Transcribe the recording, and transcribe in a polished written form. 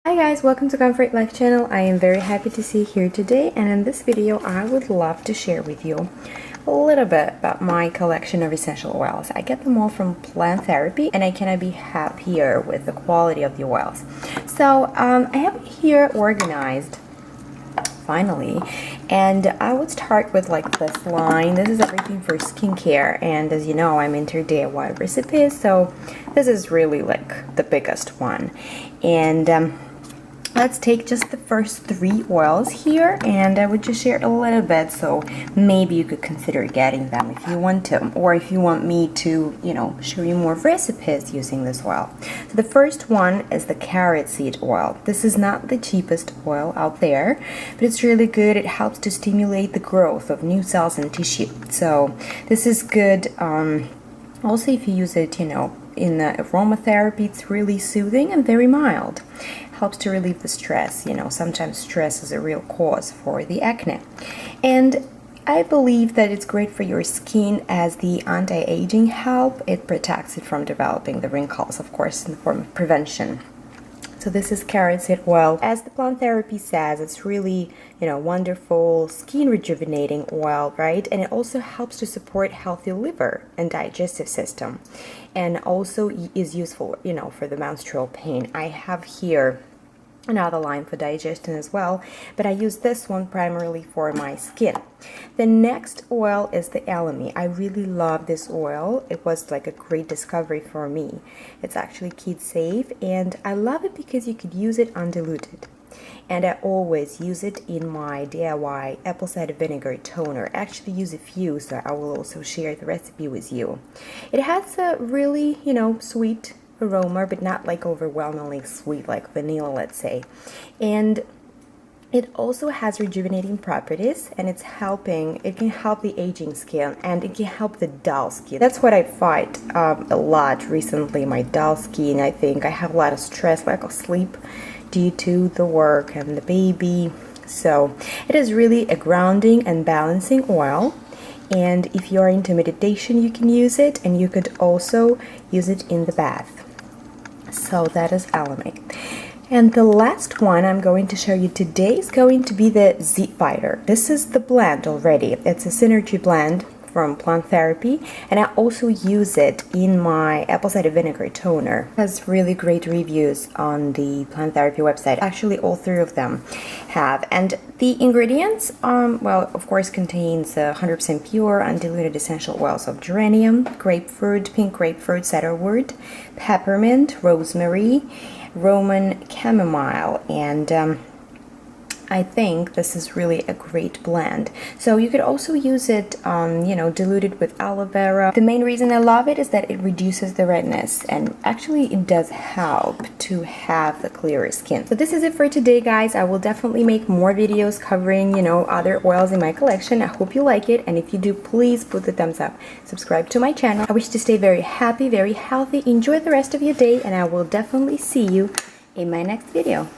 Hi guys, welcome to Comfort Life channel. I am very happy to see you here today, and in this video I would love to share with you a little bit about my collection of essential oils. I get them all from Plant Therapy and I cannot be happier with the quality of the oils. So I have it here organized finally, and I would start with like this line. This is everything for skincare, and as you know, I'm into DIY recipes, so this is really like the biggest one. And let's take just the first 3 oils here, and I would just share a little bit, so maybe you could consider getting them if you want to, or if you want me to, show you more recipes using this oil. So the first one is the carrot seed oil. This is not the cheapest oil out there, but it's really good. It helps to stimulate the growth of new cells and tissue. So this is good. Also, if you use it, in aromatherapy, it's really soothing and very mild. Helps to relieve the stress. Sometimes stress is a real cause for the acne. And I believe that it's great for your skin as the anti-aging help. It protects it from developing the wrinkles, of course, in the form of prevention. So this is carrot seed oil. As the Plant Therapy says, it's really, wonderful skin rejuvenating oil, right? And it also helps to support healthy liver and digestive system, and also is useful, for the menstrual pain. I have here another line for digestion as well, but I use this one primarily for my skin. The next oil is the Elemi. I really love this oil. It was like a great discovery for me. It's actually kid safe, and I love it because you could use it undiluted. And I always use it in my DIY apple cider vinegar toner. I actually use a few, so I will also share the recipe with you. It has a really, sweet aroma, but not like overwhelmingly sweet like vanilla, let's say. And it also has rejuvenating properties, and it can help the aging skin, and it can help the dull skin. That's what I fight a lot recently, my dull skin. I think I have a lot of stress, lack of sleep due to the work and the baby. So it is really a grounding and balancing oil. And if you are into meditation, you can use it, and you could also use it in the bath. So that is Elemi. And the last one I'm going to show you today is going to be the Z Fighter. This is the blend already. It's a synergy blend from Plant Therapy, and I also use it in my apple cider vinegar toner. It has really great reviews on the Plant Therapy website. Actually, all 3 of them have. And the ingredients, of course, contains 100% pure undiluted essential oils of geranium, grapefruit, pink grapefruit, cedarwood, peppermint, rosemary, Roman chamomile, and I think this is really a great blend. So you could also use it, diluted with aloe vera. The main reason I love it is that it reduces the redness, and actually it does help to have the clearer skin. So this is it for today, guys. I will definitely make more videos covering, other oils in my collection. I hope you like it, and if you do, please put the thumbs up. Subscribe to my channel. I wish to stay very happy, very healthy. Enjoy the rest of your day, and I will definitely see you in my next video.